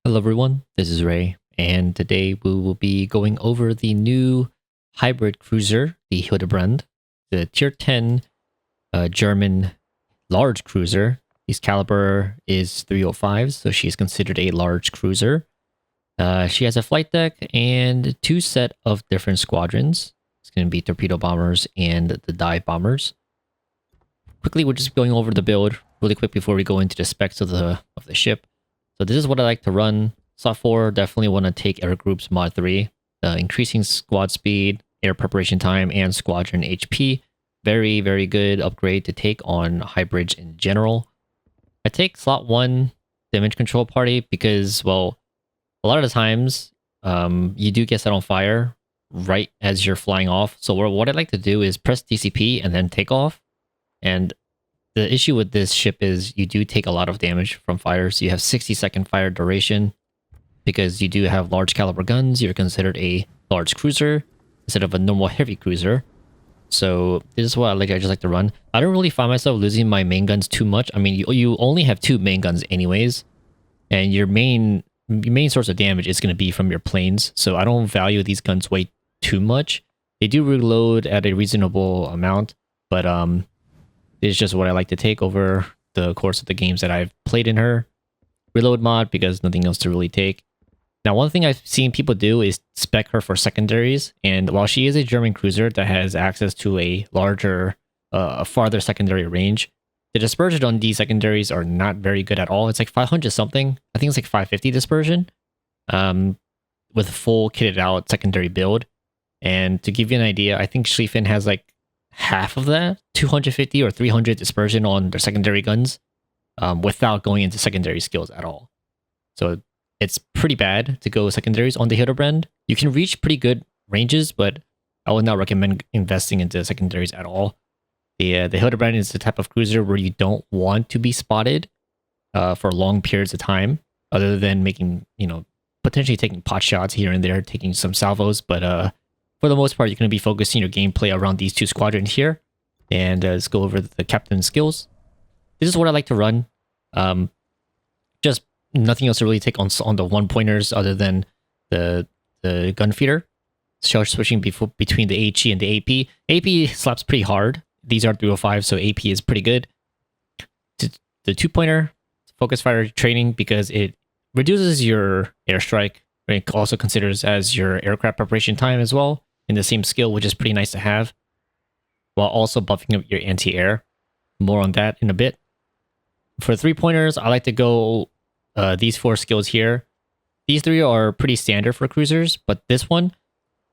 Hello everyone, this is Ray, and today we will be going over the new hybrid cruiser, the Hildebrand, the tier 10 German large cruiser. His caliber is 305, so she's considered a large cruiser. She has a flight deck and two set of different squadrons. It's going to be torpedo bombers and the dive bombers. Quickly, we're just going over the build really quick before we go into the specs of the ship. So this is what I like to run. Slot 4, definitely want to take Air Groups Mod 3. Increasing squad speed, air preparation time, and squadron HP. Very, very good upgrade to take on hybrids in general. I take Slot 1 Damage Control Party because, well, a lot of the times you do get set on fire right as you're flying off. So what I like to do is press DCP and then take off. And the issue with this ship is you do take a lot of damage from fires. You have 60-second fire duration because you do have large caliber guns. You're considered a large cruiser instead of a normal heavy cruiser. So this is what I just like to run. I don't really find myself losing my main guns too much. I mean, you only have two main guns anyways, and your main source of damage is going to be from your planes. So I don't value these guns way too much. They do reload at a reasonable amount, but it's just what I like to take over the course of the games that I've played in her. Reload mod because nothing else to really take. Now, one thing I've seen people do is spec her for secondaries, and while she is a German cruiser that has access to a larger, farther secondary range, the dispersion on these secondaries are not very good at all. It's like 500 something. I think it's like 550 dispersion, with a full kitted out secondary build. And to give you an idea, I think Schlieffen has like half of that, 250 or 300 dispersion on their secondary guns, without going into secondary skills at all. So it's pretty bad to go secondaries on the Hildebrand. You can reach pretty good ranges, but I would not recommend investing into secondaries at all. The Hildebrand is the type of cruiser where you don't want to be spotted for long periods of time, other than making, potentially taking pot shots here and there, taking some salvos, but for the most part, you're going to be focusing your gameplay around these two squadrons here. And let's go over the captain skills. This is what I like to run. Just nothing else to really take on the one-pointers other than the gun feeder. Shell switching between the HE and the AP. AP slaps pretty hard. These are 305, so AP is pretty good. The two-pointer, focus fire training, because it reduces your airstrike. It also considers as your aircraft preparation time as well, in the same skill, which is pretty nice to have, while also buffing up your anti-air. More on that in a bit. For three-pointers, I like to go these four skills here. These three are pretty standard for cruisers, but this one,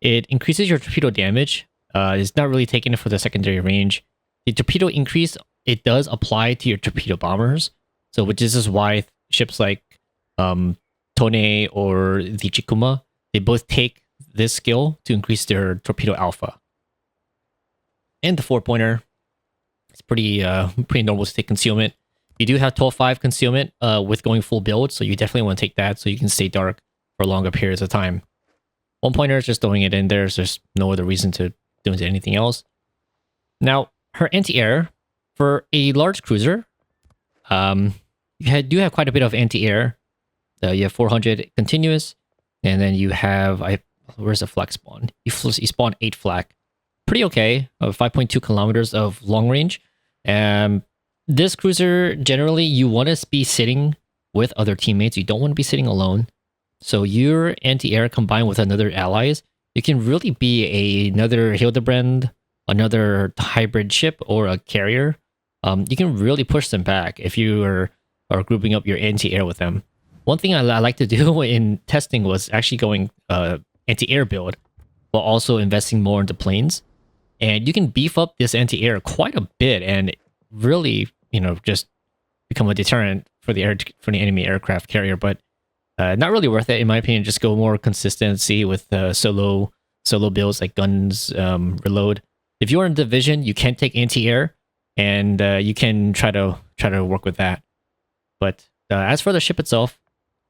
it increases your torpedo damage. It's not really taking it for the secondary range. The torpedo increase, it does apply to your torpedo bombers. So which is why ships like Tone or the Chikuma, they both take this skill to increase their torpedo alpha. And the four-pointer, it's pretty normal to take concealment. You do have 12.5 concealment with going full build, so you definitely want to take that so you can stay dark for longer periods of time. One-pointer is just throwing it in there. There's no other reason to do anything else. Now, her anti-air, for a large cruiser, you do have quite a bit of anti-air. You have 400 continuous, and then you have, where's the flak spawn? You spawn 8 flak. Pretty okay, 5.2 kilometers of long range. This cruiser, generally, you want to be sitting with other teammates. You don't want to be sitting alone. So your anti-air combined with another allies, it can really be another Hildebrand, another hybrid ship, or a carrier. You can really push them back if you are grouping up your anti-air with them. One thing I like to do in testing was actually going anti-air build, while also investing more into planes. And you can beef up this anti-air quite a bit and really, just become a deterrent for the enemy aircraft carrier. But not really worth it, in my opinion. Just go more consistency with solo builds like guns, reload. If you're in division, you can take anti-air, and you can try to work with that. But as for the ship itself,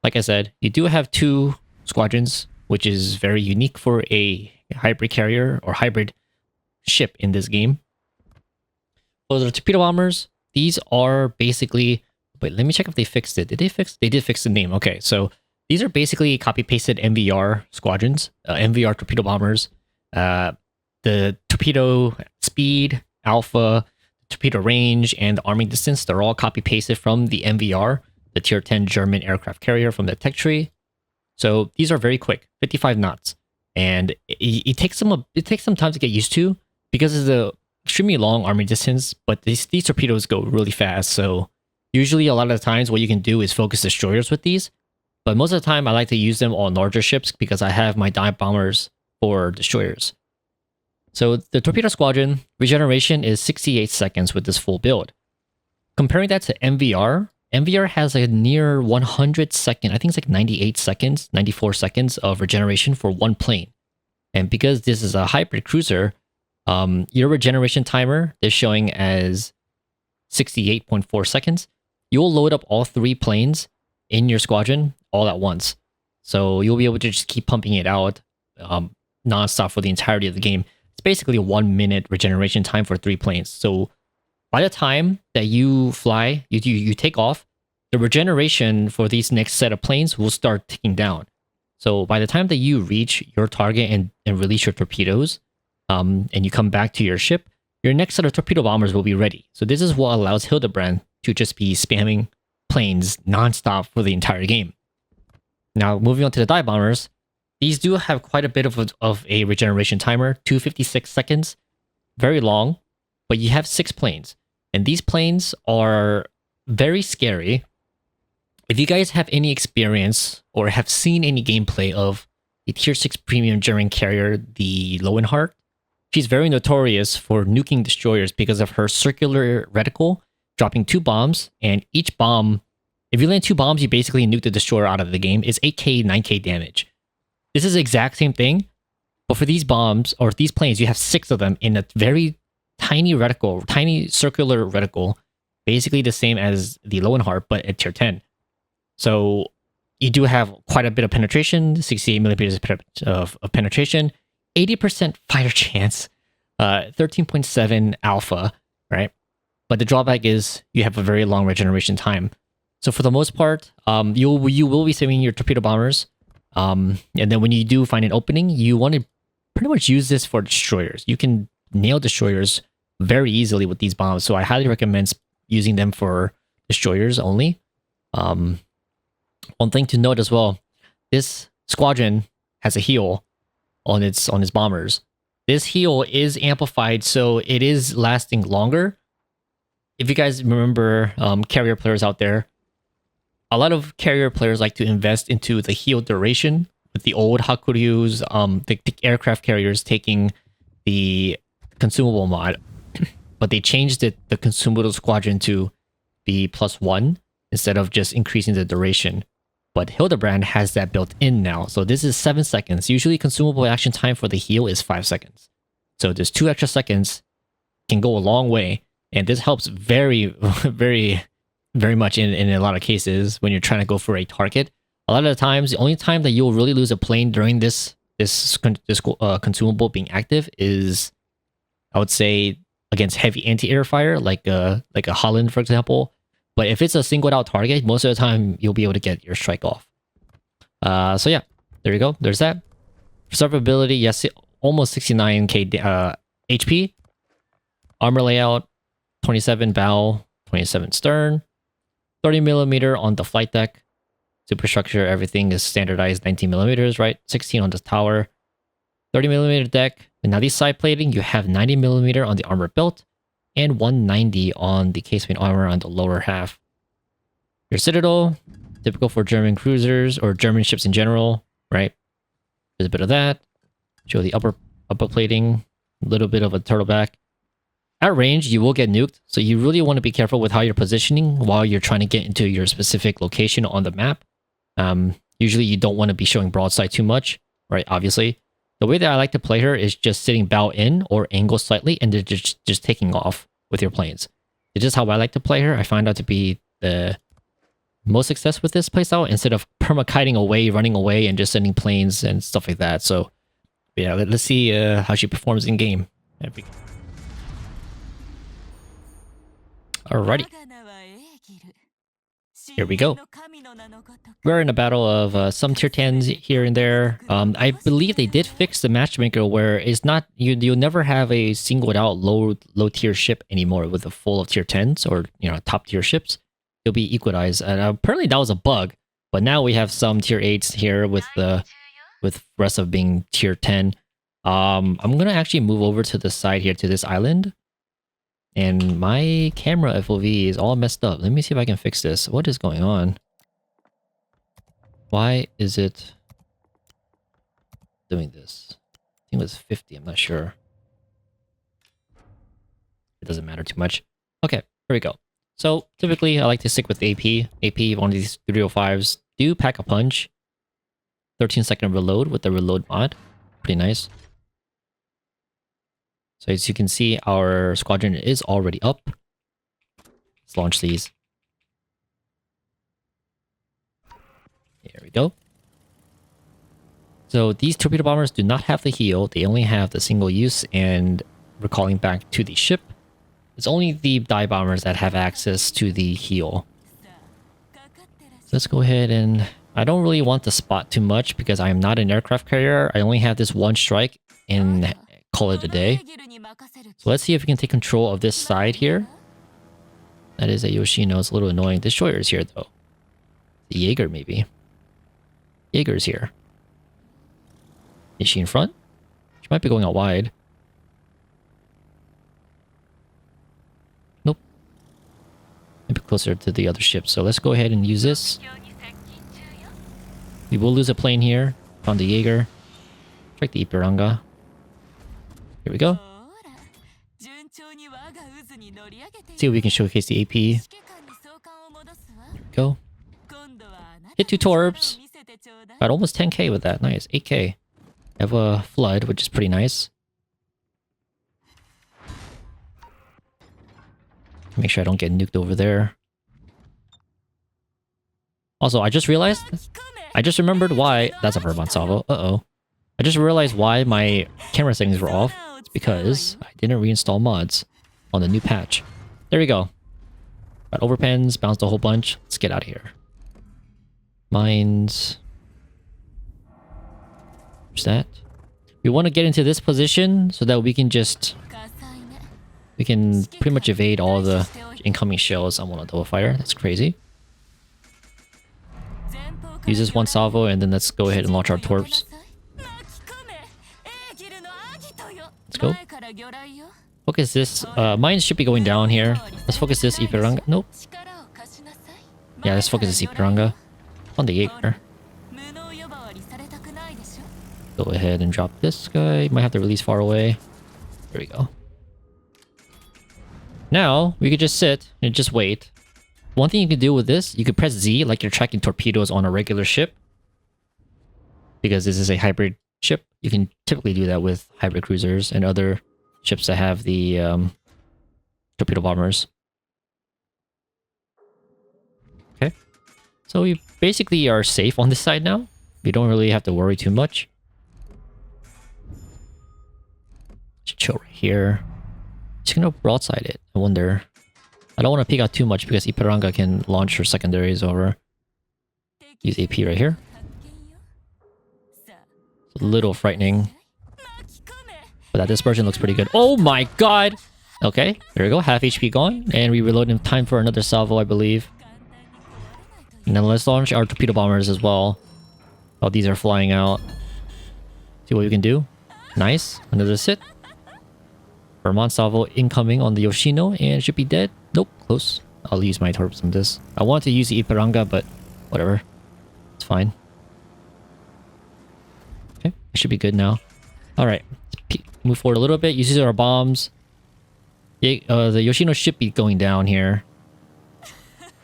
like I said, you do have two squadrons, which is very unique for a hybrid carrier or hybrid ship in this game. For the torpedo bombers, these are basically... Wait, let me check if they fixed it. Did they fix? They did fix the name. Okay, so These are basically copy-pasted MVR squadrons, MVR torpedo bombers. The torpedo speed, alpha, torpedo range, and the arming distance, they're all copy-pasted from the MVR, the Tier 10 German aircraft carrier from the tech tree. So these are very quick, 55 knots. And it takes some time to get used to because it's a extremely long arming distance, but these torpedoes go really fast. So usually a lot of the times what you can do is focus destroyers with these. But most of the time I like to use them on larger ships because I have my dive bombers for destroyers. So the torpedo squadron regeneration is 68 seconds with this full build. Comparing that to MVR, MVR has a near 100 second, I think it's like 98 seconds, 94 seconds of regeneration for one plane. And because this is a hybrid cruiser, your regeneration timer is showing as 68.4 seconds. You'll load up all 3 planes in your squadron all at once. So you'll be able to just keep pumping it out nonstop for the entirety of the game. It's basically 1 minute regeneration time for 3 planes. So by the time that you fly, you take off, the regeneration for these next set of planes will start ticking down. So by the time that you reach your target and release your torpedoes, and you come back to your ship, your next set of torpedo bombers will be ready. So this is what allows Hildebrand to just be spamming planes nonstop for the entire game. Now, moving on to the dive bombers, these do have quite a bit of a regeneration timer, 256 seconds, very long, but you have 6 planes. And these planes are very scary. If you guys have any experience or have seen any gameplay of the Tier 6 Premium German carrier, the Lowenhart, she's very notorious for nuking destroyers because of her circular reticle, dropping 2 bombs, and each bomb, if you land 2 bombs, you basically nuke the destroyer out of the game. It's 8k, 9k damage. This is the exact same thing, but for these bombs, or these planes, you have 6 of them in a very tiny reticle, tiny circular reticle, basically the same as the Lowenhart, but at tier 10. So you do have quite a bit of penetration, 68 millimeters of penetration, 80% fighter chance, 13.7 alpha, right? But the drawback is you have a very long regeneration time. So for the most part, you will be saving your torpedo bombers. And then when you do find an opening, you want to pretty much use this for destroyers. You can nail destroyers very easily with these bombs. So I highly recommend using them for destroyers only. One thing to note as well, this squadron has a heal on its bombers. This heal is amplified, so it is lasting longer. If you guys remember carrier players out there, a lot of carrier players like to invest into the heal duration with the old Hakuryus, the aircraft carriers taking the consumable mod, but they changed the consumable squadron to be +1 instead of just increasing the duration. But Hildebrand has that built in now. So this is 7 seconds. Usually consumable action time for the heal is 5 seconds. So there's 2 extra seconds, can go a long way. And this helps very, very, very much in a lot of cases when you're trying to go for a target. A lot of the times, the only time that you'll really lose a plane during this consumable being active is, I would say, against heavy anti-air fire, like a Holland, for example. But if it's a singled out target, most of the time you'll be able to get your strike off. So yeah, there you go. There's that. Survivability, yes, almost 69k HP. Armor layout, 27 bow, 27 stern, 30 millimeter on the flight deck. Superstructure, everything is standardized 19 millimeters, right? 16 on the tower, 30 millimeter deck. And now these side plating, you have 90 millimeter on the armor belt and 190 on the casement armor on the lower half. Your citadel, typical for German cruisers or German ships in general, right? There's a bit of that. Show the upper plating, a little bit of a turtleback. At range, you will get nuked, so you really want to be careful with how you're positioning while you're trying to get into your specific location on the map. Usually you don't want to be showing broadside too much, right? Obviously. The way that I like to play her is just sitting bow in or angle slightly and then just taking off with your planes. It's just how I like to play her. I find out to be the most success with this playstyle instead of perma-kiting away, running away, and just sending planes and stuff like that. So yeah, let's see how she performs in game. Alrighty. Here we go. We're in a battle of some tier 10s here and there. I believe they did fix the matchmaker where it's not you'll never have a singled out low tier ship anymore with a full of tier 10s or top tier ships. It'll be equalized, and apparently that was a bug. But now we have some tier 8s here with rest of being tier 10. I'm gonna actually move over to the side here to this island. And my camera FOV is all messed up. Let me see if I can fix this. What is going on? Why is it doing this? I think it was 50. I'm not sure. It doesn't matter too much. Okay, here we go. So typically I like to stick with AP. AP, one of these 305s. Do pack a punch. 13-second reload with the reload mod. Pretty nice. So as you can see, our squadron is already up. Let's launch these. Here we go. So these torpedo bombers do not have the heal. They only have the single use and recalling back to the ship. It's only the dive bombers that have access to the heal. Let's go ahead and... I don't really want to spot too much because I am not an aircraft carrier. I only have this one strike and call it a day. So let's see if we can take control of this side here. That is a Yoshino. It's a little annoying. Destroyer's here though. The Jaeger maybe. Jaeger's here. Is she in front? She might be going out wide. Nope. Maybe closer to the other ship. So let's go ahead and use this. We will lose a plane here. Found the Jaeger. Check the Ipiranga. Here we go. See if we can showcase the AP. Here we go. Hit 2 torps. Got almost 10k with that. Nice. 8k. I have a flood, which is pretty nice. Make sure I don't get nuked over there. Also, I just remembered why... That's a Vermont salvo. Uh-oh. I just realized why my camera settings were off. It's because I didn't reinstall mods on the new patch. There we go. Got overpens, bounced a whole bunch. Let's get out of here. Mines. What's that? We want to get into this position so that we can just... We can pretty much evade all the incoming shells on one of the fire. That's crazy. Use this one salvo and then let's go ahead and launch our torps. Let's go. Focus this. Mine should be going down here. Let's focus this Ipiranga. Nope. Yeah, let's focus this Ipiranga on the Jaeger. Go ahead and drop this guy. Might have to release far away. There we go. Now, we could just sit and just wait. One thing you can do with this, you could press Z like you're tracking torpedoes on a regular ship. Because this is a hybrid ship. You can typically do that with hybrid cruisers and other ships that have the torpedo bombers. Okay. So we basically are safe on this side now. We don't really have to worry too much. Just chill right here. Just gonna broadside it. I wonder... I don't want to peek out too much because Ipiranga can launch her secondaries over. Use AP right here. It's a little frightening. But that dispersion looks pretty good. Oh my god! Okay, there we go. Half HP gone. And we reload in time for another salvo, I believe. And then let's launch our torpedo bombers as well. Oh, these are flying out. See what we can do. Nice. Another sit. Vermont salvo incoming on the Yoshino and should be dead. Nope, close. I'll use my torps on this. I want to use the Ipiranga, but whatever. It's fine. Okay, it should be good now. Alright, move forward a little bit. Use our bombs. The Yoshino should be going down here.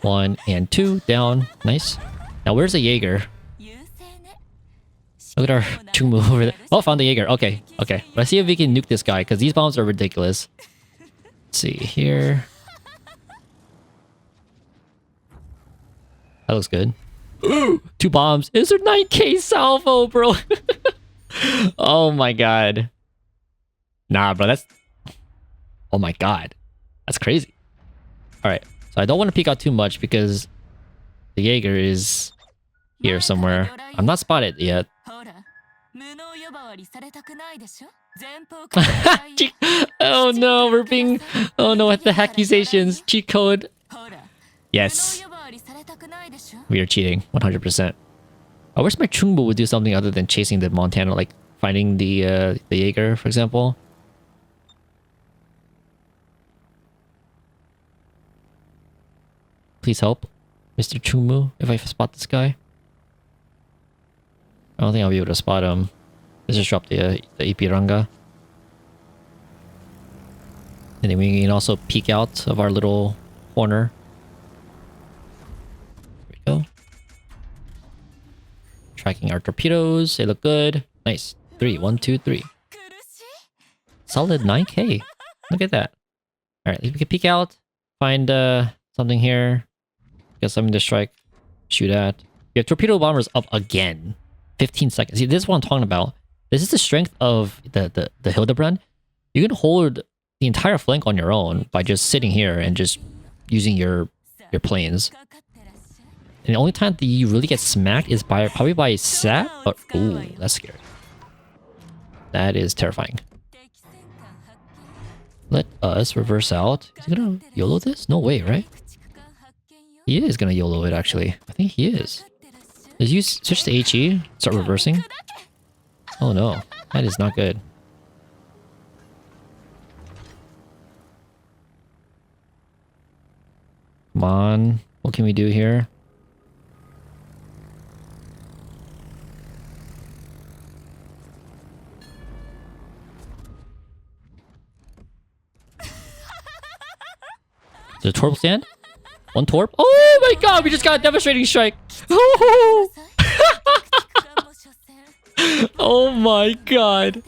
1 and 2, down. Nice. Now where's the Jaeger? Look at our two move over there. Oh, found the Jaeger. Okay, okay. Let's see if we can nuke this guy, because these bombs are ridiculous. Let's see here. That looks good. Ooh, 2 bombs. Is there 9k salvo, bro? Oh my god. Nah, bro, that's... Oh my god. That's crazy. Alright, so I don't want to peek out too much because the Jaeger is here somewhere. I'm not spotted yet. Oh no, we're being... Oh no, the accusations. Cheat code. Yes. We are cheating. 100%. I wish my Chungbu would do something other than chasing the Montana, like finding the Jaeger, for example. Please help, Mr. Chungmu, if I spot this guy. I don't think I'll be able to spot him. Let's just drop the Ipiranga. And then we can also peek out of our little corner. There we go. Tracking our torpedoes. They look good. Nice. 3. 1, 2, 3. Solid 9k. Look at that. Alright, we can peek out. Find something here. Get something to strike. Shoot at. You have torpedo bombers up again. 15 seconds. See, this is what I'm talking about. This is the strength of the Hildebrand. You can hold the entire flank on your own by just sitting here and just using your planes. And the only time that you really get smacked is probably by sap. But ooh, that's scary. That is terrifying. Let us reverse out. Is he gonna YOLO this? No way, right? He is gonna YOLO it, actually. I think he is. Did you switch to HE? Start reversing? Oh no, that is not good. Come on. What can we do here? Is it a torp stand? One torp? Oh my god, we just got a devastating strike! Oh, oh my god.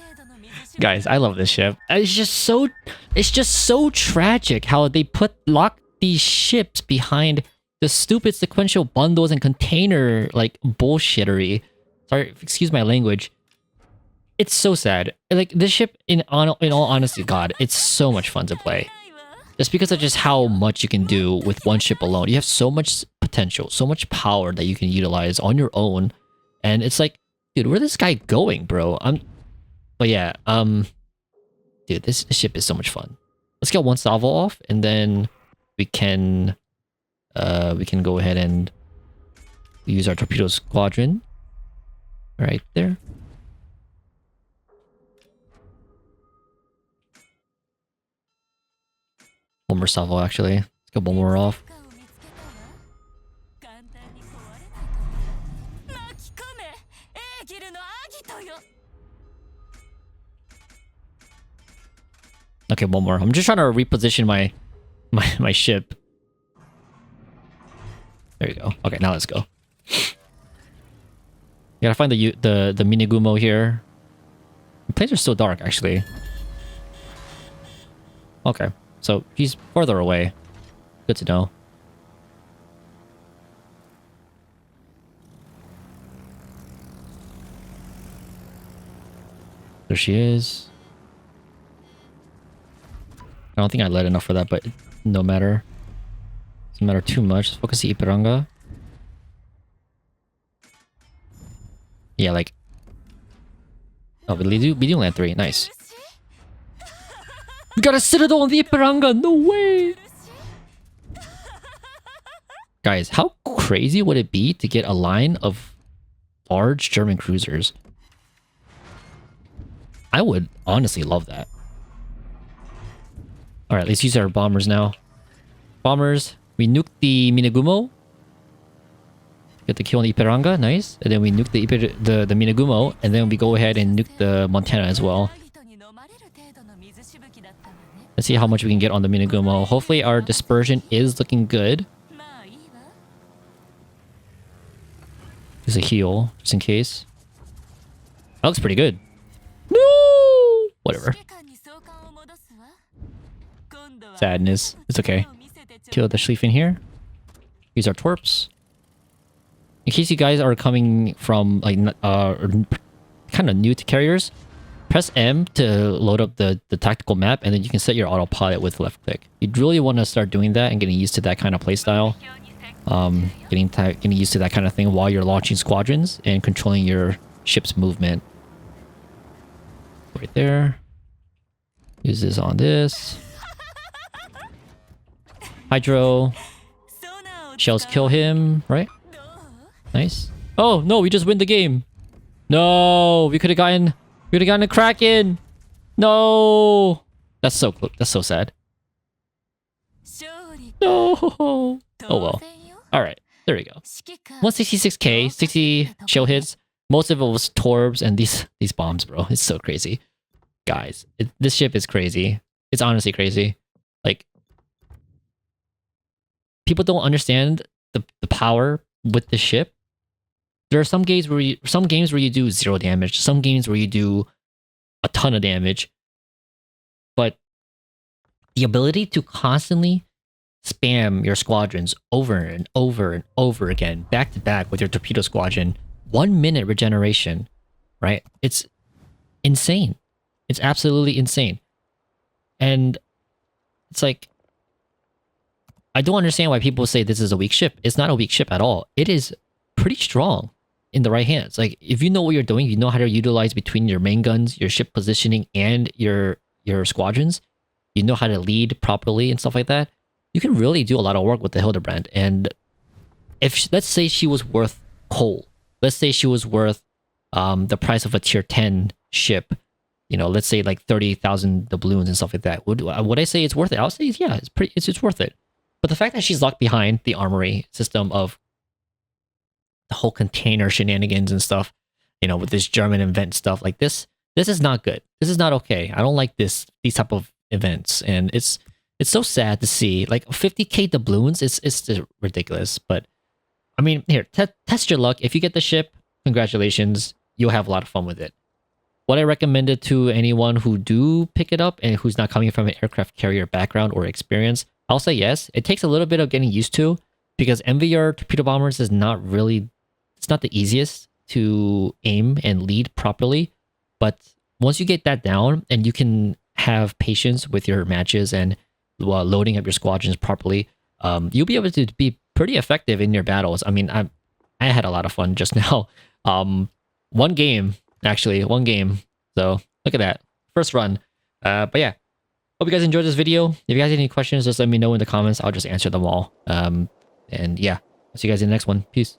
Guys, I love this ship. It's just so tragic how they lock these ships behind the stupid sequential bundles and container like bullshittery. Sorry, excuse my language. It's so sad. Like this ship, in all honesty, God, it's so much fun to play. Just because of just how much you can do with one ship alone. You have so much potential, so much power that you can utilize on your own. And it's like, dude, where's this guy going, bro? But yeah, dude, this ship is so much fun. Let's get one salvo off, and then we can go ahead and use our torpedo squadron right there. One more salvo, actually. Let's get one more off. Okay, one more. I'm just trying to reposition my ship. There you go. Okay, now let's go. You gotta find the Minigumo here. The planes are still dark, actually. Okay, so he's farther away. Good to know. There she is. I don't think I led enough for that, but no matter. Doesn't matter too much. Let's focus the Ipiranga. Yeah, like... Oh, we do land 3. Nice. We got a Citadel on the Ipiranga! No way! Guys, how crazy would it be to get a line of large German cruisers? I would honestly love that. Alright, let's use our bombers now. Bombers. We nuke the Minigumo. Get the kill on the Ipiranga. Nice. And then we nuke the Minigumo. And then we go ahead and nuke the Montana as well. Let's see how much we can get on the Minigumo. Hopefully our dispersion is looking good. There's a heal, just in case. That looks pretty good. No! Whatever. Sadness. It's okay. Kill the Schlieffen here. Use our torps. In case you guys are coming from like kind of new to carriers, press M to load up the tactical map, and then you can set your autopilot with left click. You'd really want to start doing that and getting used to that kind of playstyle. Getting used to that kind of thing while you're launching squadrons and controlling your ship's movement. Right there. Use this on this. Hydro. Shells kill him, right? Nice. Oh no, we just win the game. No, we could have gotten a Kraken. No, that's so sad. No. Oh well. All right, there we go. 166k, 60 shell hits. Most of it was Torbs and these bombs, bro. It's so crazy, guys. This ship is crazy. It's honestly crazy. Like, people don't understand the power with the ship. There are some games where you do 0 damage, some games where you do a ton of damage. But the ability to constantly spam your squadrons over and over and over again, back to back with your torpedo squadron, 1 minute regeneration, right? It's insane. It's absolutely insane. And it's like, I don't understand why people say this is a weak ship. It's not a weak ship at all. It is pretty strong in the right hands. Like, if you know what you're doing, you know how to utilize between your main guns, your ship positioning, and your squadrons, you know how to lead properly and stuff like that, you can really do a lot of work with the Hildebrand. And if, let's say she was worth coal, let's say she was worth the price of a tier 10 ship, you know, let's say like 30,000 doubloons and stuff like that, would I say it's worth it? I would say, yeah, it's worth it. But the fact that she's locked behind the armory system of the whole container shenanigans and stuff, you know, with this German event stuff like this is not good. This is not okay. I don't like these type of events, and it's so sad to see. Like, 50k doubloons, it's just ridiculous. But I mean, here, test your luck. If you get the ship, congratulations, you'll have a lot of fun with it. What I recommend it to anyone who do pick it up and who's not coming from an aircraft carrier background or experience, I'll say yes. It takes a little bit of getting used to, because MVR torpedo bombers is not really, it's not the easiest to aim and lead properly. But once you get that down and you can have patience with your matches and loading up your squadrons properly, you'll be able to be pretty effective in your battles. I mean, I had a lot of fun just now. One game. So look at that. First run. But yeah. Hope you guys enjoyed this video. If you guys have any questions, just let me know in the comments. I'll just answer them all. And yeah, I'll see you guys in the next one. Peace.